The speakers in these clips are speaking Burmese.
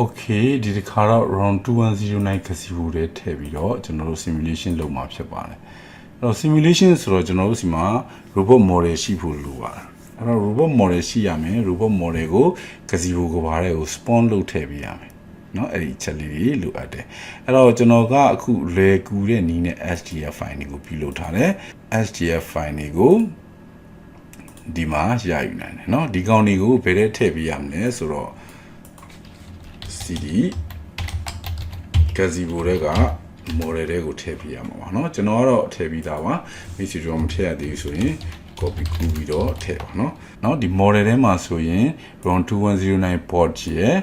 Okay ဒီတစ်ခါတော့ round 2109 gazebo တဲ့ထည့်ပြီးတော့ကျွန်တော်တို့ simulation လုပ်မှာဖြစ်ပါတယ်အဲ့တော့ simulation ဆိုတော့ကျွန်တော်တို့စီမှာ robot model ရှိဖို့လိုပါတယ်အဲ့တော့ robot model ရှိရမယ် robot model ကို gazebo ကဘာတဲ့ကို spawn လုပ်ထည့်ပေးရမယ်เนาะအဲ့ဒီချက်လေးတွေလိုအပ်တယ်အဲ့တော့ကျွန်တော်ကအခုလွယ်ကူတဲ့နည်းနဲ့ SDF file တွေကိုပြုလုပ်ထားတယ် SDF file တွေကိုဒီမှာရယူနိုင်တယ်เนาะဒီကောင်တွေကိုဘယ်ထဲထည့်ပေးရမလဲဆိုတော့CD gazebo တွေက model တွေကိုထည့်ပြရမှာပါเนาะကျွန်တော်ကတော့ထည့်ပြီးသားပါမိတ်ဆွေတို့မထည့်ရသေးဘူးဆိုရင် copy ကူးပြီးတော့ထည့်ပါเนาะเนาะဒီ model ထဲမှာဆိုရင် round 2109 port ရဲ့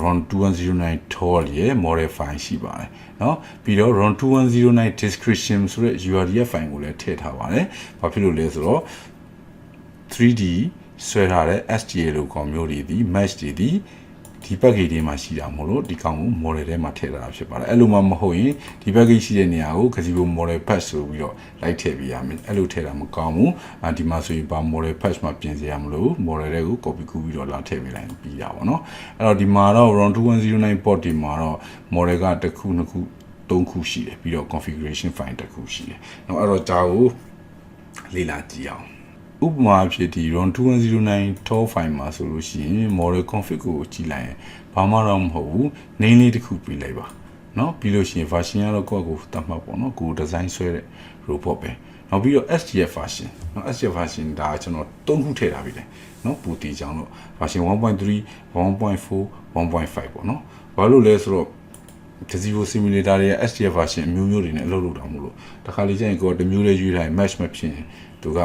round 2109 tool ရဲ့ model file ရှိပါတယ်เนาะပြီးတော့ round 2109 description ဆိုတဲ့ URL file ကိုလည်းထည့်ထားပါတယ်ဘာဖြစ်လို့လဲဆိုတော့ 3D ဆွဲထားတဲ့ STA လို့ခေါ်မျိုးတွေဒီ mesh တွေဒီဒီ package တွေမှာရှိတာမဟုတ်လို့ဒီကောင်ကို model ထဲမှာထည့်ထားတာဖြစ်ပါတယ်အဲ့လိုမှမဟုတ်ရင်ဒီ package ရှိတဲ့နေရာကို gazebo model patch ဆိုပြီးတော့လိုက်ထည့်ပေးရမယ်အဲ့လိုထည့်တာမကောင်းဘူးဒီမှာဆိုရင်ဘာ model patch မှာပြင်စရာမလို model တွေကို copy ကူးပြီးတော့လာထည့်ပေးလိုက်ပြီးတာပေါ့နော်အဲ့တော့ဒီမှာတော့ round 2109 port ဒီမှာတော့ model ကတစ်ခုနှစ်ခုသုံးခုရှိတယ်ပြီးတော့ configuration file တစ်ခုရှိတယ်เนาะအဲ့တော့ဒါကိုလေ့လာကြည့်အောင်ဥပမာဖြစ်ဒီ round 2109 tool file မှာဆိုလို့ရှိရင် model config ကိုကြည့်လိုက်ရင်ဘာမှတော့မဟုတ်ဘူး name လေးတစ်ခုပေးလိုက်ပါเนาะပြီးလို့ရှိရင် version ကတော့ကိုယ့်ကိုသတ်မှတ်ပေါ့เนาะကို design ဆွဲတဲ့ robot ပဲနောက်ပြီးတော့ SGF version เนาะ SGF version ဒါကျွန်တော်၃ခုထည့်ထားပြီလေเนาะပူတီကြောင်တော့ version 1.3 1.4 1.5 ပေါ့เนาะဘာလို့လဲဆိုတော့gazebo simulator ရဲ့ SGF version အမျိုးမျိုးတွေနဲ့အလုပ်လုပ်တာမို့လို့တခါလေကျရင်ကိုယ်တစ်မျိုးလေးရွေးလိုက် match မဖြစ်ရင်သူက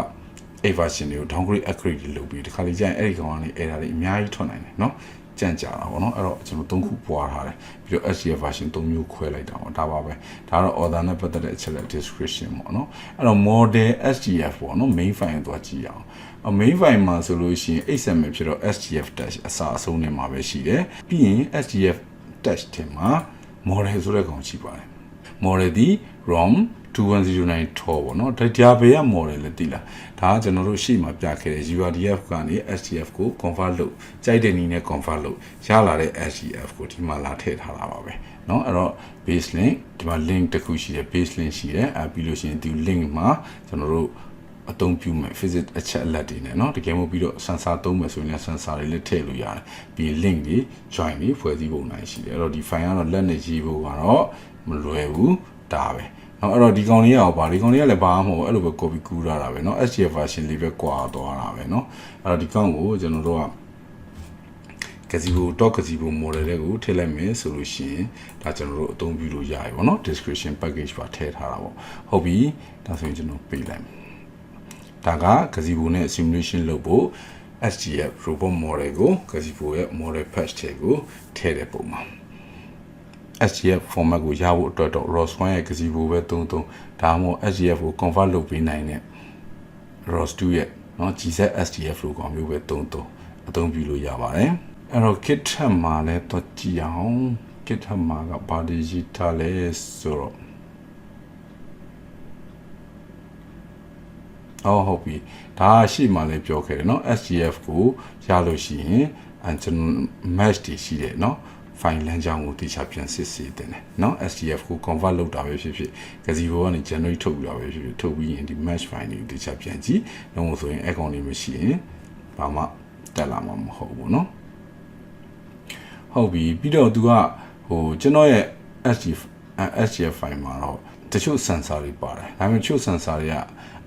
အဲ့ version တွေကို downgrade upgrade တွေလုပ်ပြီးတခါလေကျရင်အဲ့ဒီကောင်ကနေ error တွေအများကြီးထွက်နိုင်တယ်เนาะကြန့်ကြာတာပေါ့เนาะအဲ့တော့ကျွန်တော်၃ခုပွားထားတယ်ပြီးတော့ SGF version ၃မျိုးခွဲလိုက်တာပေါ့ဒါပါပဲဒါတော့ order နဲ့ပတ်သက်တဲ့အချက်လက် description ပေါ့เนาะအဲ့တော့ model SGF ပေါ့เนาะ main file ကိုသွားကြည့်အောင်main file မှာဆိုလို့ရှိရင် XML ဖြစ်တော့ SGF dash အစာအဆုံးနဲ့မှာပဲရှိတယ်ပြီးရင် SGF dash ထဲမှာ model ဆိုတဲ့ကောင်ရှိပါတယ် model ဒီ ROM 2109 tool ပေါ့နော်ဒါကြဘေးက model လည်းသိလားဒါကကျွန်တော်တို့ရှေ့မှာပြခဲ့တဲ့ URDF ကနေ SGF ကို convert လုပ်ကြိုက်တဲ့နည်းနဲ့ convert လုပ်ရလာတဲ့ SGF ကိုဒီမှာလာထည့်ထားတာပါပဲเนาะအဲ့တော့ base link ဒီမှာ link တစ်ခုရှိတယ် base link ရှိတယ်ပြီးလို့ရှိရင်ဒီ link မှာကျွန်တော်တို့အသုံးပြုမယ် physics အချက်အလက်တွေနဲ့เนาะတကယ်မို့ပြီးတော့ sensor သုံးမယ်ဆိုရင်လည်း sensor တွေလည်းထည့်လို့ရတယ်ပြီး link တွေ join တွေဖွဲ့စည်းပုံနိုင်ရှိတယ်အဲ့တော့ဒီ file ကတော့လက်နဲ့ရေးဖို့ကတော့မလွယ်ဘူးဒါပဲအဲ့တော့ဒီကောင်လေးရောပါဒီကောင်လေးကလည်းဘာမှမဟုတ်အဲ့လိုပဲ copy ကူးထားတာပဲเนาะ SGF version လေးပဲကွာသွားတာပဲเนาะအဲ့တော့ဒီကောင်ကိုကျွန်တော်တို့က gazebo model တွေကိုထည့်လိုက်မယ်ဆိုလို့ရှိရင်ဒါကျွန်တော်တို့အသုံးပြုလို့ရပြီပေါ့เนาะ description package ပါထည့်ထားတာပေါ့ဟုတ်ပြီဒါဆိုရင်ကျွန်တော်ပေးလိုက်မယ်ဒါက gazebo နဲ့ simulation လုပ်ဖို့ SGF robot model ကို gazebo ရဲ့ model patch တွေကိုထည့်တဲ့ပုံမှာSGF format ကိုရဖို့အတွက်တော့ ROS1 ရဲ့ gazebo ပဲသုံးဒါမှမဟုတ် SGF ကို convert လုပ်ပေးနိုင်တဲ့ ROS2 ရဲ့เนาะ gz11 လို့ကောင်မျိုးပဲသုံးအသုံးပြုလို့ရပါတယ်အဲ့တော့ GitHub မှာလည်းတော့ကြည့်အောင် GitHub မှာကဘာတွေရေးထားလဲဆိုတော့ဟုတ်ပြီဒါရှိမှလည်းပြောခဲ့တယ်เนาะ SGF ကိုရလို့ရှိရင်ကျွန်တော် mesh တွေရှိတယ်เนาะfile လမ်းကြောင်းကိုတိကျပြန်စစ်ဆေးတင်တယ်เนาะ SGF ကို convert လုပ်တာပဲဖြစ်ဖြစ် gazebo ကနေ generate ထုတ်ပြီးတာပဲဖြစ်ဖြစ်ထုတ်ပြီးရင်ဒီ mesh file တွေကိုတိကျပြန်ကြည့်လုံးဝဆိုရင် account တွေမရှိရင်ဘာမှတက်လာမှာမဟုတ်ဘူးเนาะဟုတ်ပြီပြီးတော့သူကကျွန်တော်ရဲ့ SGF file မှာတော့တချို့ sensor တွေပါတယ်ဒါပေမဲ့တချို့ sensor တွေက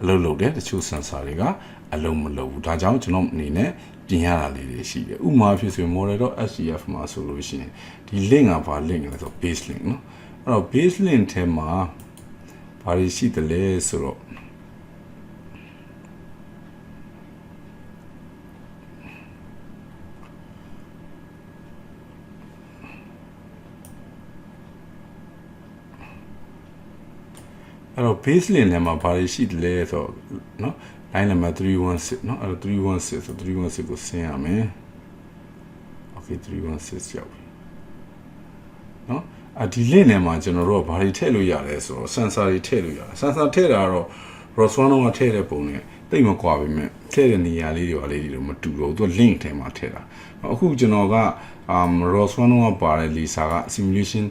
အလုပ်လုပ်တယ်တချို့ sensor တွေကအလုပ်မလုပ်ဘူးဒါကြောင့်ကျွန်တော်အနေနဲ့ပြင်ရတာလေးတွေရှိတယ်ဥပမာဖြစ်ဆိုရင် model.sgf မှာဆိုလို့ရှိရင်ဒီ link ကဘာ link လဲဆို base link เนาะအဲ့တော့ base link ထဲမှာဘာတွေရှိတယ်လဲဆိုတော့အဲ့တော့ base link ထဲမှာဘာတွေရှိတယ်လဲဆိုတော့เนาะline number 316เนาะအဲ့တော့316ဆို316ကိုဆင်းရမယ် okay 316ရောက်ပြီเนาะဒီ link ထဲမှာကျွန်တော်တို့ကဘာတွေထည့်လို့ရလဲဆိုတော့ sensor တွေထည့်လို့ရတယ် sensor ထည့်တာကတော့ ROS1 ကထည့်တဲ့ပုံနဲ့တိတ်မကွာပဲမြင်ထည့်တဲ့နေရာလေးတွေပါလေးတွေတော့မတူတော့သူက link ထဲမှာထည့်တာအခုကျွန်တော်က ROS1 ကပါတယ် Lisa က simulation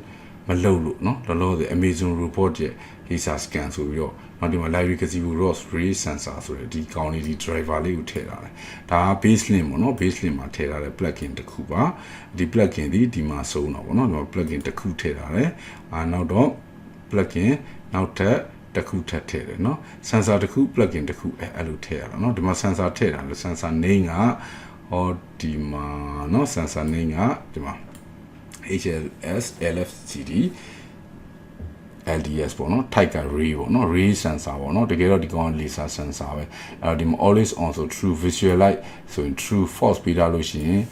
မလုပ်လို့เนาะလောလောဆယ် Amazon robot ရဲ့ Lisa scan ဆိုပြီးတော့နောက်ဒီမှာ library gazebo ROS3 sensor ဆိုတဲ့ဒီကောင်းလေးဒီ driver လေးကိုထည့်ထားတယ်ဒါက baseline ပေါ့เนาะ baseline မှာထည့်ထားတဲ့ plugin တစ်ခုပါဒီ plugin ဒီမှာစုံတော့ပေါ့เนาะဒီမှာ plugin တစ်ခုထည့်ထားတယ်နောက်တော့ plugin နောက်ထပ်တစ်ခုထပ်ထည့်တယ်เนาะ sensor တစ်ခု plugin တစ်ခုအဲ့လိုထည့်ရတာเนาะဒီမှာ sensor ထည့်တာလို့ sensor name ကဟောဒီမှာเนาะ sensor name ကဒီမှာ HLS LFCD LDS ပေါ့နော် type က ray ပေါ့နော် ray sensor ပေါ့နော်တကယ်တော့ဒီကောင် laser sensor ပဲအဲ့ဒီမှာ always on ဆို true visual light ဆိုရင် true false ပေးထားလို့ရှိရင်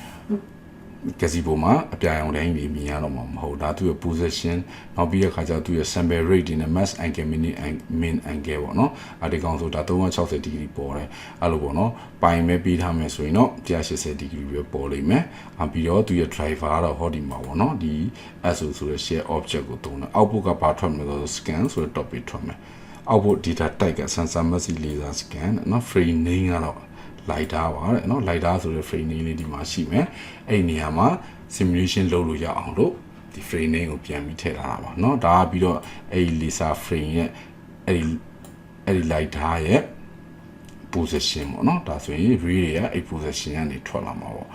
gazebo မှာအပြာရောင်တိုင်းတွေမြင်ရတော့မှာမဟုတ်ဒါသူ့ရဲ့ position နောက်ပြီးတဲ့ခါကျသူ့ရဲ့ sample rate တွေနဲ့ mass angle min angle ပေါ့နော်ဒီကောင်ဆိုတာ360 degree ပေါ်တယ်အဲ့လိုပေါ့နော်ပိုင်မဲ့ပြီးထားမယ်ဆိုရင်တော့180 degree ပဲပေါ်လိမ့်မယ်ပြီးတော့သူ့ရဲ့ driver ကတော့ဟောဒီမှာပေါ့နော်ဒီ SO ဆိုတဲ့ share object ကိုသုံးတယ် output ကဘာထွက်မလဲဆိုတော့ scan ဆိုတဲ့ topic ထွက်မယ် output data type က sensor massive laser scan နော် frame name ကတော့LiDAR ပါတဲ့နော် LiDAR ဆိုတဲ့ frame name လေးဒီမှာရှိမယ်အဲ့ဒီနေရာမှာ simulation လုပ်လို့ရအောင်လို့ဒီ frame name ကိုပြန်ပြီးထည့်ထားတာပါเนาะဒါပြီးတော့အဲ့ဒီ laser frame ရဲ့အဲ့ဒီ LiDAR ရဲ့ position ပေါ့เนาะဒါဆိုရင် ray တွေကအဲ့ position ကနေထွက်လာမှာပေါ့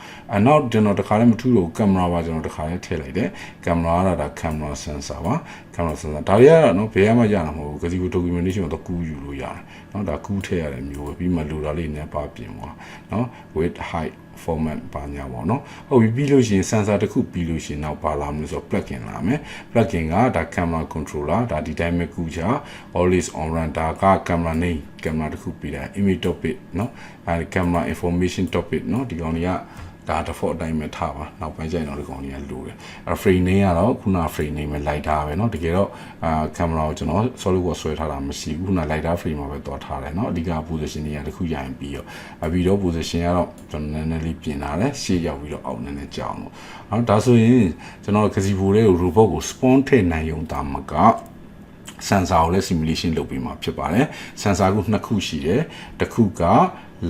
နောက်ကျွန်တော်တခါလည်းမထူးတော့ကင်မရာပါကျွန်တော်တခါလည်းထည့်လိုက်တယ်ကင်မရာကတော့ဒါ camera sensor ပါ camera sensor ဒါတွေကတော့เนาะဘယ်မှရတာမဟုတ်ဘူး gazebo documentation ကိုတော့ကူးယူလို့ရတယ်เนาะဒါကူးထည့်ရတဲ့မျိုးပဲပြီးမှလိုတာလေးနဲ့ပါပြင်သွားเนาะ width height format ပါညာပေါ့เนาะဟုတ်ပြီပြီးလို့ရှိရင် sensor တစ်ခုပြီးလို့ရှိရင်နောက်ပါလာမလို့ဆိုတော့ plugin လာမယ် plugin ကဒါ camera controller ဒါဒီတိုင်းပဲကူးချ always on run ဒါက camera name camera တစ်ခုပြီးတာ image topic เนาะအဲဒီ camera information topic เนาะဒီကောင်တွေကဒါ default အတိုင်းပဲထားပါနောက်ပိုင်းကျရင်တော့ဒီကောင်တွေကလိုတယ်အဲ frame name ကတော့ခုန frame name ပဲ LiDAR ပဲเนาะတကယ်တော့ camera ကိုကျွန်တော် solid work ဆွဲထားတာမရှိဘူးခုန LiDAR frame မှာပဲတွားထားတယ်เนาะအဓိက position တွေကတခုရရင်ပြီးတော့ position ကတော့ကျွန်တော်နည်းနည်းလေးပြင်လာတယ်ရှေ့ရောက်ပြီးတော့အောက်နည်းနည်းကြောင်းတော့ဒါဆိုရင်ကျွန်တော် gazebo လေးကို robot ကို spawn ထည့်နိုင်ုံတာမကsensor ကိုလည်း simulation လုပ်ပြီးမှဖြစ်ပါတယ် sensor ကိုနှစ်ခုရှိတယ်တစ်ခုက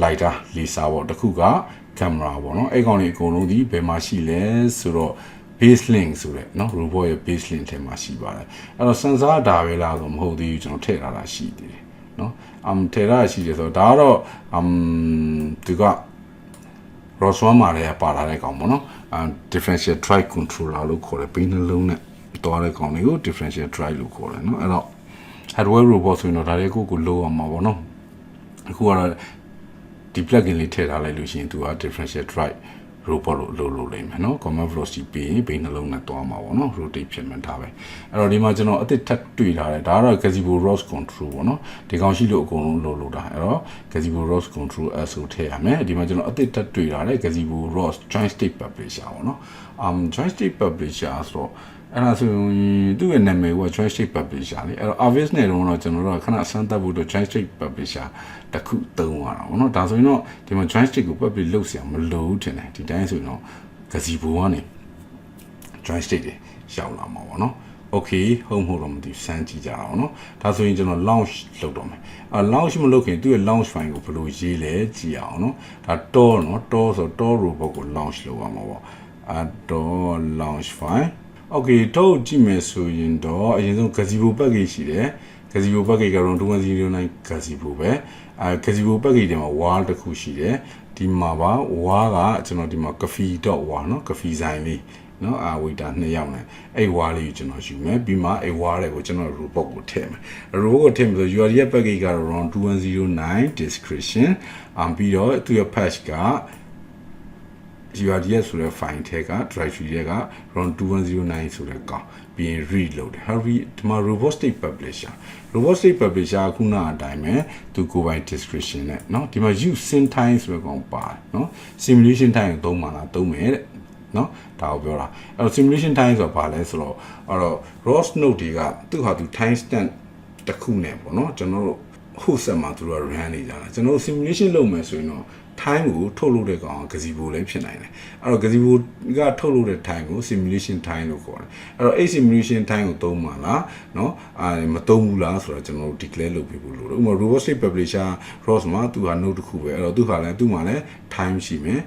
LiDAR laser ပေါ့တစ်ခုက camera ပေါ့နော်အဲ့ကောင်လေးအကုန်လုံးဒီဘယ်မှာရှိလဲဆိုတော့ base link ဆိုတဲ့เนาะ robot ရဲ့ base link ထဲမှာရှိပါတယ်အဲ့တော့ sensor ဒါပဲလားဆိုမဟုတ်သေးဘူးကျွန်တော်ထည့်ထားတာရှိသေးတယ်เนาะထည့်ထားတာရှိတယ်ဆိုတော့ဒါကတော့ဒီက ROS1 မှာလည်းပါလာတဲ့ကောင်ပေါ့နော်differential drive controller လို့ခေါ်တယ်ဘိန်းနှလုံးနဲ့တွားတဲ့ကောင်လေးကို differential drive လို့ခေါ်တယ်เนาะအဲ့တော့ hardware robot ဆိုရင်တော့ဒါလေးကိုလိုအောင်မှာပေါ့နော်အခုကတော့ဒီ plugin လေးထည့်ထားလိုက်လို့ရှိရင်သူက differential drive robot လို့လုပ်လိမ့်မယ်เนาะ command velocity ပြီးရင်ဘိန်းနှလုံးနဲ့တွားမှာပေါ့နော် rotate ဖြစ်မှန်းထားပဲအဲ့တော့ဒီမှာကျွန်တော်အသစ်ထပ်တွေ့ထားတယ်ဒါကတော့ gazebo ROS control ပေါ့နော်ဒီကောင်ရှိလို့အကုန်လုံးလုပ်တာအဲ့တော့ gazebo ROS control S ကိုထည့်ရမယ်ဒီမှာကျွန်တော်အသစ်ထပ်တွေ့ထားတယ် gazebo ROS joint state publisher ပေါ့နော် joint state publisher ဆိုတော့အဲ့ဒါဆိုရင်သူ့ရဲ့နာမည်က joint state publisher လေအဲ့တော့ Avis နဲ့တော့ကျွန်တော်တို့ခဏအစမ်းသပ်ဖို့အတွက် joint state publisher တခုသုံးရတာပေါ့နော်ဒါဆိုရင်တော့ဒီမှာ joint state ကို publish လုပ်เสียမလိုဘူးထင်တယ်ဒီတိုင်းဆိုရင်တော့ gazebo ကနေ joint state တွေရောက်လာမှာပေါ့နော် okay ဟုတ်မဟုတ်တော့မသိစမ်းကြည့်ကြတာပေါ့နော်ဒါဆိုရင်ကျွန်တော် launch လုပ်တော့မယ်launch မလုပ်ခင်သူ့ရဲ့ launch file ကိုဘယ်လိုရေးလဲကြည့်အောင်နော်ဒါ tor နော် tor ဆို tor robot ကို launch လုပ်ရမှာပေါ့tor launch file okay တော့ကြည့်မယ်ဆိုရင်တော့အရင်ဆုံး gazebo package ရှိတယ် gazebo package ကတော့2109 gazebo ပဲgazebo package တွေမှာ wall တစ်ခုရှိတယ်ဒီမှာပါ wall ကကျွန်တော်ဒီမှာ coffee.wall เนาะ coffee ဆိုင်လေးเนาะwaiter 2ယောက်နဲ့အဲ့ wall လေးကိုကျွန်တော်ယူမယ်ပြီးမှအဲ့ wall တွေကိုကျွန်တော် robot ကိုထည့်မယ် robot ကိုထည့်မယ်ဆို URL package ကတော့ ROS2109 description ပြီးတော့သူရဲ့ patch ကURL ဆိုတဲ့ file ထဲက directory ထဲက ROS2109 ဆိုတဲ့ကောင်ပြီးရင် read လုပ်တယ် ဒီမှာ robotic publisher ခုနအတိုင်းပဲသူကိုယ်ပိုင် description နဲ့เนาะဒီမှာ use sim time ဆိုတဲ့ကောင်ပါတယ်เนาะ simulation time ကိုသုံးပါလားသုံးမယ်တဲ့เนาะဒါကိုပြောတာအဲ့တော့ simulation time ဆိုတာဘာလဲဆိုတော့အဲ့တော့ ROS node တွေကသူ့ဟာသူ time stamp တစ်ခုနဲ့ပေါ့เนาะကျွန်တော်တို့ host မှာသူတို့ run နေကြတာကျွန်တော်တို့ simulation လုပ်မယ်ဆိုရင်တော့ time ကိုထုတ်လုပ်တဲ့ကောင်က gazebo လည်းဖြစ်နိုင်တယ်အဲ့တော့ gazebo ကထုတ်လုပ်တဲ့ time ကို simulation time လို့ခေါ်တယ်အဲ့တော့ simulation time ကိုသုံးမှာလားเนาะမသုံးဘူးလားဆိုတော့ကျွန်တော်တို့ declare လုပ်ပေးဖို့လိုတယ်ဥပမာ robotic publisher ROS မှာသူဟာ node တစ်ခုပဲအဲ့တော့သူဟာလည်းသူ့မှာလည်း time ရှိမယ်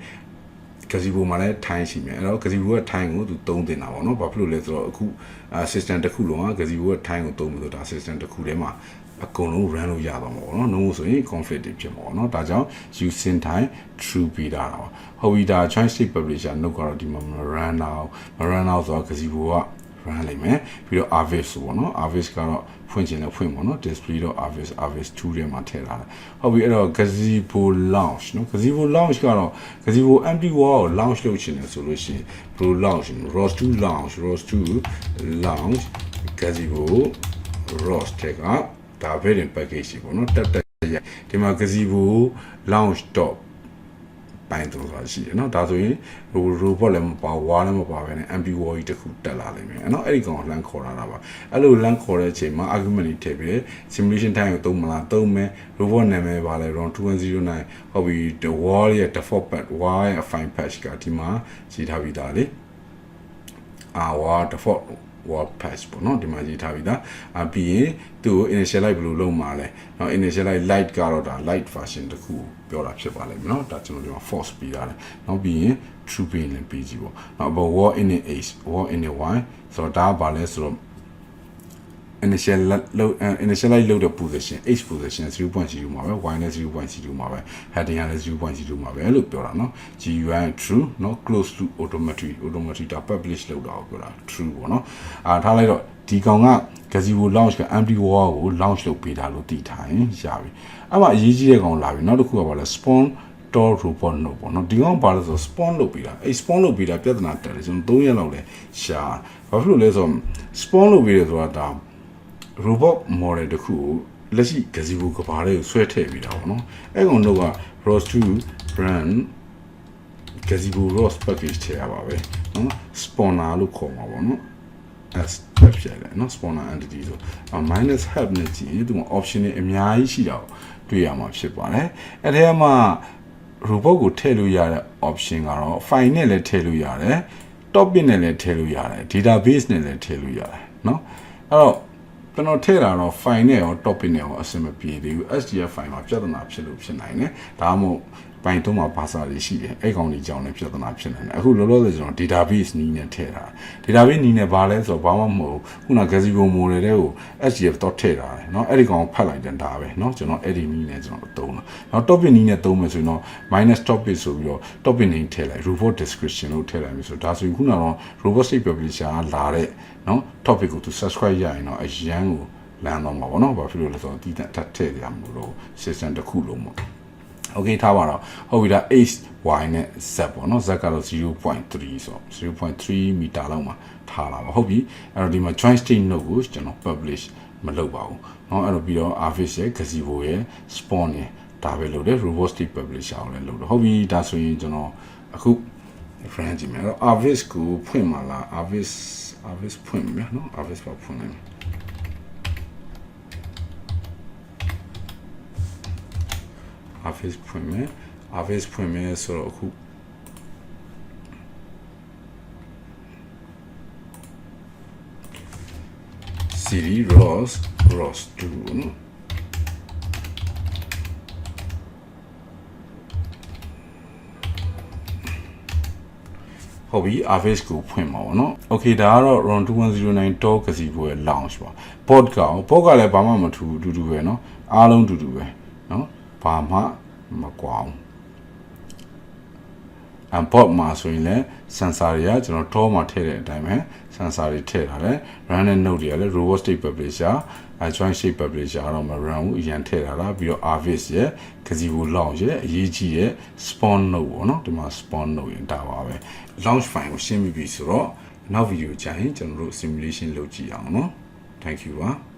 gazebo မှာလည်း time ရှိမယ်အဲ့တော့ gazebo က time ကိုသူသုံးတင်တာပေါ့နော်ဘာဖြစ်လို့လဲဆိုတော့အခု system တစ်ခုလုံးက gazebo က time ကိုသုံးပြီးတော့ဒါ system တစ်ခုထဲမှာအကုန်လုံး run လို့ရတော့မှာပေါ့နော်နှုံးဆိုရင် conflict တွေဖြစ်မှာပေါ့နော်ဒါကြောင့် using time true ပြီးတာပါဟုတ်ပြီဒါ joint state publisher note ကတော့ဒီမှာ run now ဆိုတော့ gazebo က run လိုက်မယ်ပြီးတော့ arvis ဆိုပေါ့နော် arvis ကတော့ဖွင့်ချင်လဲဖွင့်ပေါ့နော် display တော့ arvis 2ထဲမှာထည့်ထားတယ်ဟုတ်ပြီအဲ့တော့ gazebo launch နော် gazebo launch ကတော့ gazebo empty wall ကို launch လုပ်ချင်တယ်ဆိုလို့ရှိရင်ဘယ်လို launch ROS2 launch gazebo ROS တဲ့ကဒါ variant package ပေါ့နော်တက်ရဒီမှာ gazebo launch dot ပိုင်းတော့ရှိတယ်เนาะဒါဆိုရင်ဟို robot လည်းမပါဝါလည်းမပါပဲနဲ့ mp wall ကြီးတစ်ခုတက်လာလိမ့်မယ်เนาะအဲ့ဒီကောင်ကိုလှမ်းခေါ်လာတာပါအဲ့လိုလှမ်းခေါ်တဲ့အချိန်မှာ argument တွေထည့်ပြီး simulation time ကိုသုံးမလားသုံးမယ် robot နာမည်ပါလဲ ROS2 Simulation ဟုတ်ပြီ the wall ရဲ့ default path wall ရဲ့ fine patch ကဒီမှာရေးထားပြီးသားလေwall default wall patch ပေါ့နော်ဒီမှာရေးထားပြီးသားပြီးရင်သူ့ကို initialize ဘယ်လိုလုပ်မှာလဲเนาะ initialize light ကတော့ဒါ light version တခုပြောတာဖြစ်ပါလိမ့်မယ်เนาะဒါကျွန်တော်ဒီမှာ false ပေးရတယ်နောက်ပြီးရင် true ပေးရင်ပေးကြည့်ပေါ့နောက် wall in h wall in y ဆိုတော့ဒါကဘာလဲဆိုတော့ initialize လုပ်တဲ့ position h position 0.0 မှာပဲ y နဲ့ 0.0 မှာပဲ heading နဲ့ 0.0 မှာပဲလို့ပြောတာเนาะ GUI true เนาะ close to automatic ဒါ publish လုပ်တာကိုပြောတာ true ပေါ့เนาะထားလိုက်တော့ဒီကောင်က gazebo launch က empty wall ကို launch လုပ်ပေးတာလို့သိထားရင်ရပြီအဲ့မှာအရေးကြီးတဲ့ကောင်လာပြီနောက်တစ်ခုကဘာလဲ spawn door robot နော်ပေါ့နော်ဒီကောင်ဘာလဲဆို spawn လုပ်ပေးတာအဲ့ spawn လုပ်ပေးတာပြဿနာတက်တယ်ကျွန်တော်3ရက်လောက်လဲရှာဘာဖြစ်လို့လဲဆို spawn လုပ်ပေးတယ်ဆိုတာဒါ robot model တခုကိုလက်ရှိ gazebo ကဘာလေးကိုဆွဲထည့်ပြီးတာပေါ့နော်အဲ့ကောင်တော့က ROS2 brand gazebo ROS package ထည့်ရပါပဲနော် spawner လို့ခေါ်မှာပေါ့နော် as ဖြစ်ရတယ်နော် spawner entity ဆိုminus help နဲ့ကြည့်ရင်ဒီမှာ option တွေအများကြီးရှိတာကိုတွေ့ရမှာဖြစ်ပါတယ်အဲ့ထဲမှာ robot ကိုထည့်လို့ရတဲ့ option ကတော့ file နဲ့လည်းထည့်လို့ရတယ် topic နဲ့လည်းထည့်လို့ရတယ် database နဲ့လည်းထည့်လို့ရတယ်နော်အဲ့တော့ကျွန်တော်ထည့်တာတော့ file နဲ့ရော topic နဲ့ရောအဆင်မပြေသေးဘူး SDF file မှာပြဿနာဖြစ်လို့ဖြစ်နိုင်တယ်ဒါမှမဟုတ်ပိုင်သုံးမှာဘာသာတွေရှိတယ်အဲ့ကောင်ကြီးကြောင်းလည်းပြဿနာဖြစ်နေတယ်အခုလောလောဆယ်ကျွန်တော် database နည်းနဲ့ထည့်တာ database နည်းနဲ့ဘာလဲဆိုတော့ဘာမှမဟုတ်ခုန gazebo model တွေကို SDF တော့ထည့်တာเนาะအဲ့ဒီကောင်ဖတ်လိုက်တယ်ဒါပဲเนาะကျွန်တော်အဲ့ဒီနည်းနဲ့ကျွန်တော်သုံးတာနောက် topic နည်းနဲ့သုံးမယ်ဆိုရင်တော့ minus topic ဆိုပြီးတော့ topic name ထည့်လိုက် robot description လို့ထည့်လိုက်ပြီဆိုဒါဆိုရင်ခုနကတော့ robot state publisher ကလာတဲ့เนาะ topic ကိုသူ subscribe ရရင်တော့အရန်ကိုလမ်းတော့မှာပေါ့เนาะဘာဖြစ်လို့လဲဆိုတော့ဒီတက်ထည့်ရမှာလို့ system တစ်ခုလုံးပေါ့okay ထားပါတော့ဟုတ်ပြီဒါ h y နဲ့ z ပေါ့နော် z ကတော့ 0.3 ဆို0.3 မီတာလောက်မှာထားလာပါဟုတ်ပြီအဲ့တော့ဒီမှာ joint state node ကိုကျွန်တော် publish မလုပ်ပါဘူးเนาะအဲ့တော့ပြီးတော့ arvis ရဲ့ gazebo ရဲ့ spawn ရဲ့ဒါပဲလုပ်တယ် robot state publisher ကိုလည်းလုပ်တော့ဟုတ်ပြီဒါဆိုရင်ကျွန်တော်အခု friend ကြည့်မယ်အဲ့တော့ arvis ကိုဖွင့်မှာလား arvis ဖွင့်မယ်เนาะ arvis ပါဖွင့်လိုက်Office ဖွင့်မယ်ဆိုတော့အခု cd ROS2 နော်ဟုတ်ပြီ Office ကိုဖွင့်မှာပေါ့နော် Okay ဒါကတော့ ROS2 gazebo ရဲ့ launch ပါ bot ကလည်းဘာမှမထူတူတူပဲเนาะအားလုံးတူတူပဲเนาะဘာမှမကွာအောင်bot မှာဆိုရင်လည်း sensor တွေကကျွန်တော် draw မှာထည့်တဲ့အတိုင်းပဲ sensor တွေထည့်ထားတယ် run နဲ့ node တွေကလည်း robot state publisher joint state publisher တော့မ run ဘူးအရင်ထည့်ထားတာပြီးတော့ arvis ရဲ့ gazebo launch ရဲ့အရေးကြီးရဲ့ spawn node ပေါ့နော်ဒီမှာ spawn node ရင်ဒါပါပဲ launch file ကိုရှင်းပြီးပြီဆိုတော့နောက် video ကြာရင်ကျွန်တော်တို့ simulation လုပ်ကြည့်အောင်နော် thank you ပါ